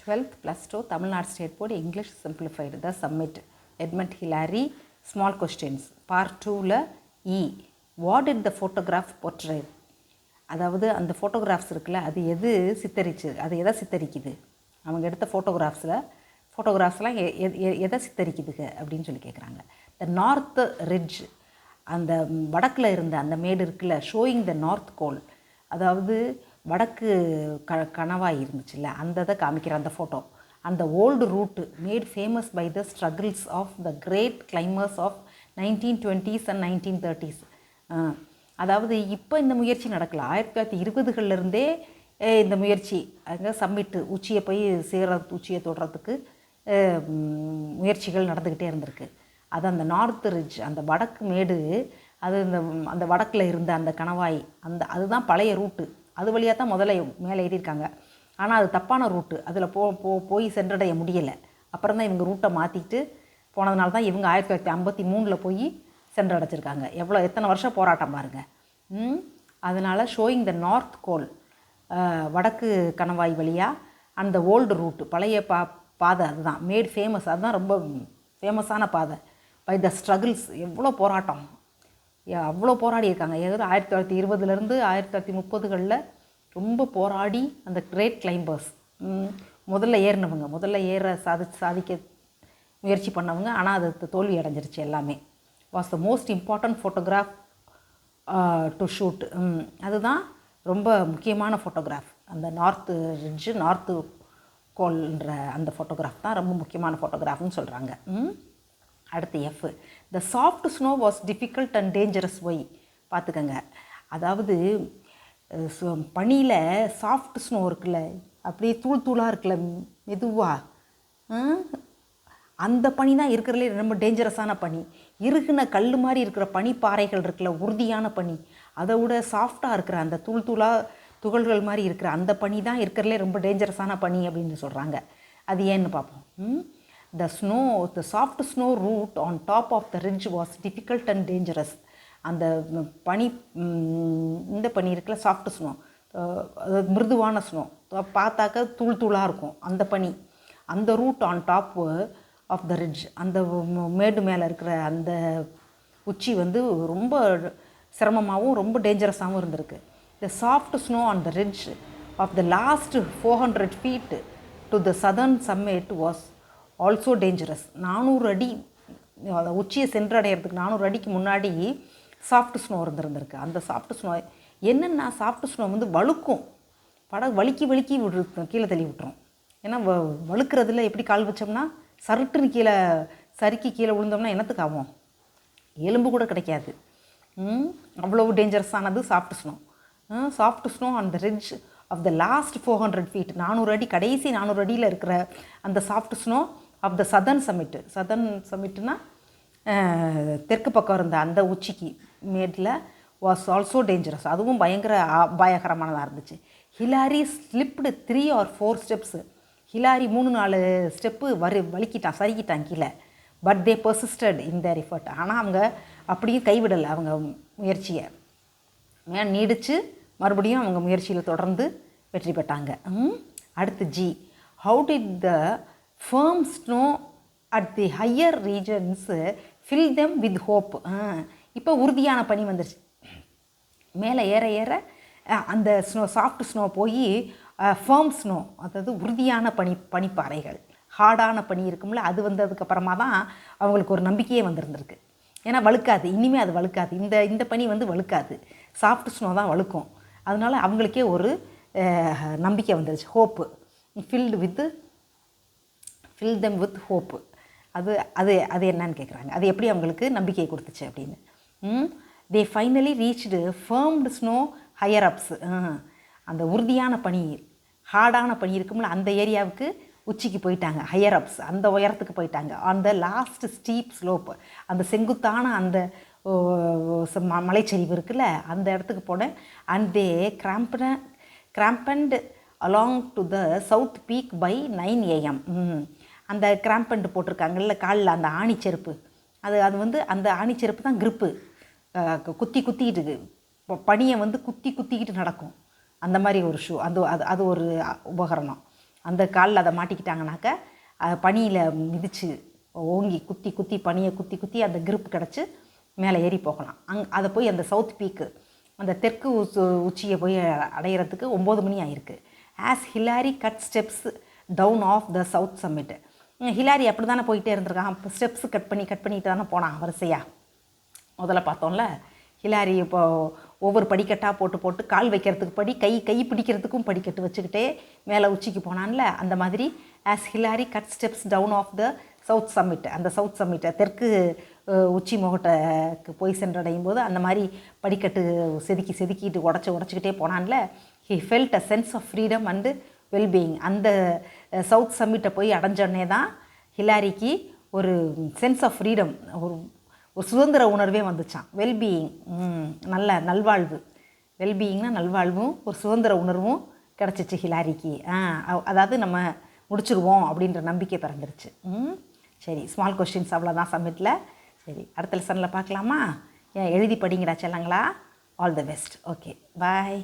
12th plus 2 Tamil Nadu State Board English Simplified the Summit Edmund Hillary small questions part 2ல E what did the photograph portray அதாவது அந்த photographs இருக்குல்ல அது எது சித்தரிச்சு அது எதை சித்தரிக்குது அவங்க எடுத்த ஃபோட்டோகிராஃப்ஸ்லாம் எதை சித்தரிக்குதுங்க அப்படின்னு சொல்லி கேட்குறாங்க. த நார்த் ரிட்ஜ் அந்த வடக்கில் இருந்த அந்த மேடு இருக்குல்ல ஷோயிங் த நார்த் கோல் அதாவது வடக்கு கணவாய் இருந்துச்சுல்ல அந்த இதை காமிக்கிற அந்த ஃபோட்டோ அந்த old route made famous by the struggles of the great climbers of 1920s and 1930s. அதாவது இப்போ இந்த முயற்சி நடக்கல, 1920களிலிருந்தே இந்த முயற்சி அங்கே சம்மிட்டு உச்சியை போய் உச்சியை தொடுறதுக்கு முயற்சிகள் நடந்துக்கிட்டே இருந்திருக்கு. அது அந்த நார்த் ரிட்ஜ் அந்த வடக்கு மேடு அது அந்த வடக்கில் இருந்த அந்த கணவாய் அதுதான் பழைய ரூட்டு. அது வழியாக தான் முதல்ல மேலே ஏறியிருக்காங்க. ஆனால் அது தப்பான ரூட்டு, அதில் போய் சென்றடைய முடியலை. அப்புறம் தான் இவங்க ரூட்டை மாற்றிட்டு போனதுனால தான் இவங்க 1953 போய் சென்றடைச்சிருக்காங்க. எத்தனை வருஷம் போராட்டம் பாருங்கள். அதனால் ஷோயிங் த நார்த் கோல் வடக்கு கணவாய் வழியாக அந்த ஓல்டு ரூட்டு பழைய பாதை அதுதான் மேட் ஃபேமஸ், அதுதான் ரொம்ப ஃபேமஸான பாதை. பை த ஸ்ட்ரகிள்ஸ் எவ்வளோ போராட்டம், அவ்வளோ போராடி இருக்காங்க. 1920லேருந்து 1930களில் ரொம்ப போராடி அந்த கிரேட் கிளைம்பர்ஸ் முதல்ல சாதிக்க முயற்சி பண்ணவங்க. ஆனால் அது தோல்வி அடைஞ்சிருச்சு எல்லாமே. Was the most important photograph to shoot. அதுதான் ரொம்ப முக்கியமான ஃபோட்டோகிராஃப். அந்த நார்த்து ரிட்ஜு நார்த்து கோல்ன்ற அந்த ஃபோட்டோகிராஃப் தான் ரொம்ப முக்கியமான ஃபோட்டோகிராஃப்னு சொல்கிறாங்க. அடுத்து F the soft snow was difficult and dangerous why. பார்த்துக்கங்க, அதாவது பனியில் சாஃப்ட் ஸ்னோ இருக்குல்ல அப்படியே தூளாக இருக்குல்ல மெதுவாக, அந்த பனி தான் இருக்கிறதுலே ரொம்ப டேஞ்சரஸான பனி. இறுகுன கல் மாதிரி இருக்கிற பனிப்பாறைகள் இருக்குல்ல உறுதியான பனி, அதை விட சாஃப்டாக இருக்கிற அந்த துகள்கள் மாதிரி இருக்கிற அந்த பனி தான் இருக்கிறதுலே ரொம்ப டேஞ்சரஸான பனி அப்படின்னு சொல்கிறாங்க. அது ஏன்னு பார்ப்போம். The soft snow route on top of the ridge was difficult and dangerous. அந்த பனி இந்த பனி இருக்குல்ல சாஃப்ட் ஸ்னோ, அதாவது மிருதுவான ஸ்னோ, பார்த்தாக்க தூளாக இருக்கும் அந்த பனி. அந்த route on top of the ridge அந்த மேடு மேலே இருக்கிற அந்த உச்சி ரொம்ப சிரமமாகவும் ரொம்ப டேஞ்சரஸாகவும் இருந்திருக்கு. The soft snow on the ridge of the last 400 feet to the southern summit was also dangerous. 400 அடி உச்சியை சென்றடைகிறதுக்கு 400 அடிக்கு முன்னாடி சாஃப்ட் ஸ்னோ இருந்திருக்கு. அந்த சாஃப்ட் ஸ்னோ என்னென்னா சாஃப்ட் ஸ்னோ வழுக்கும், வழுக்கி கீழே தள்ளி விட்டுரும். ஏன்னா வழுக்கிறதுல எப்படி கால் வச்சோம்னா சருட்டுன்னு சறுக்கி கீழே விழுந்தோம்னா என்னத்துக்கு ஆகும், எலும்பு கூட கிடைக்காது. அவ்வளவு டேஞ்சரஸானது soft snow. Soft snow on the ridge of the last 400 feet 400 அடி கடைசி 400 அடியில் இருக்கிற அந்த soft snow of the southern சம்மிட்னா தெற்கு பக்கம் இருந்த அந்த உச்சிக்கு மேட்டில் வாஸ் ஆல்சோ டேஞ்சரஸ், அதுவும் பயங்கர அபாயகரமானதாக இருந்துச்சு. Hillary slipped 3 or 4 steps. Hillary 3-4 step சறுக்கிட்டான் கீழே. But they persisted in their effort. ஆனால் அவங்க அப்படியே கைவிடலை அவங்க முயற்சியை, நீடித்து மறுபடியும் அவங்க முயற்சியில் தொடர்ந்து வெற்றி பெற்றாங்க. அடுத்து G how did the firm snow at the higher regions fill them with hope. இப்போ உறுதியான பனி வந்துருச்சு. மேலே ஏற அந்த ஸ்னோ சாஃப்ட் ஸ்னோ போய் ஃபர்ம் ஸ்னோ அதாவது உறுதியான பனிப்பாறைகள் ஹார்டான பனி இருக்கும்ல அது வந்ததுக்கப்புறமா தான் அவங்களுக்கு ஒரு நம்பிக்கையே வந்திருந்திருக்கு. ஏன்னா வழுக்காது, இனிமேல் அது வழுக்காது, இந்த பனி வழுக்காது, சாஃப்ட் ஸ்னோ தான் வழுக்கும். அதனால் அவங்களுக்கே ஒரு நம்பிக்கை வந்துருச்சு, hope. Fill them with hope. அது என்னன்னு கேட்குறாங்க, அது எப்படி அவங்களுக்கு நம்பிக்கையை கொடுத்துச்சு அப்படின்னு. They finally reached firmed snow higher ups. அந்த உறுதியான பனி ஹார்டான பனி இருக்கும்ல அந்த ஏரியாவுக்கு உச்சிக்கு போயிட்டாங்க, ஹையர் அப்ஸ் அந்த உயரத்துக்கு போயிட்டாங்க. அந்த லாஸ்ட் ஸ்டீப் ஸ்லோப் அந்த செங்குத்தான அந்த மலைச்சரிவு இருக்குல்ல அந்த இடத்துக்கு போனேன். And they cramponed along to the south peak by 9 AM. அந்த கிராம்பண்ட் போட்டிருக்காங்கல்ல காலில் அந்த ஆணிச்செருப்பு, அது அந்த ஆணிச்செருப்பு தான் கிரிப்பு. குத்திக்கிட்டு பனியை குத்திக்கிட்டு நடக்கும் அந்த மாதிரி ஒரு ஷூ. அது ஒரு உபகரணம். அந்த காலில் அதை மாட்டிக்கிட்டாங்கனாக்க பனியில் மிதித்து ஓங்கி குத்தி குத்தி பனியை குத்தி குத்தி அந்த grip கிடச்சி மேலே ஏறி போகலாம். அதை போய் அந்த சவுத் பீக்கு அந்த தெற்கு உச்சியை போய் அடையிறதுக்கு 9 மணி ஆயிருக்கு. As Hillary cut steps down of the south summit. Hillary அப்படி தானே போயிட்டே இருந்திருக்கான். இப்போ ஸ்டெப்ஸ் கட் பண்ணிட்டு தானே போனான் வரிசையாக. முதல்ல பார்த்தோம்ல, ஹிலாரி இப்போ ஒவ்வொரு படிக்கட்டாக போட்டு கால் வைக்கிறதுக்கு கை பிடிக்கிறதுக்கும் படிக்கட்டு வச்சுக்கிட்டே மேலே உச்சிக்கு போனான்ல, அந்த மாதிரி as Hillary cut steps down of the south summit, அந்த சவுத் சம்மிட்டை தெற்கு உச்சி முகட்டுக்கு போய் சென்றடையும் போது அந்த மாதிரி படிக்கட்டு செதுக்கிட்டு உடச்சிக்கிட்டே போனான்ல, he felt a sense of freedom and wellbeing. அந்த சவுத் சம்மிட்டை போய் அடைஞ்சோடனே தான் ஹிலாரிக்கு ஒரு சென்ஸ் ஆஃப் ஃப்ரீடம், ஒரு சுதந்திர உணர்வே வந்துச்சான். வெல்பீயிங், நல்ல நல்வாழ்வு. வெல்பீயிங்னா நல்வாழ்வும் ஒரு சுதந்திர உணர்வும் கிடச்சிச்சு ஹிலாரிக்கு. அதாவது நம்ம முடிச்சிருவோம் அப்படின்ற நம்பிக்கை பிறந்துருச்சு. சரி, ஸ்மால் கொஸ்டின்ஸ் அவ்வளோதான் சம்மிட்டில். சரி, அடுத்த லெசனில் பார்க்கலாமா? எழுதி படிங்கடா செல்லங்களா. All the best. Okay, bye.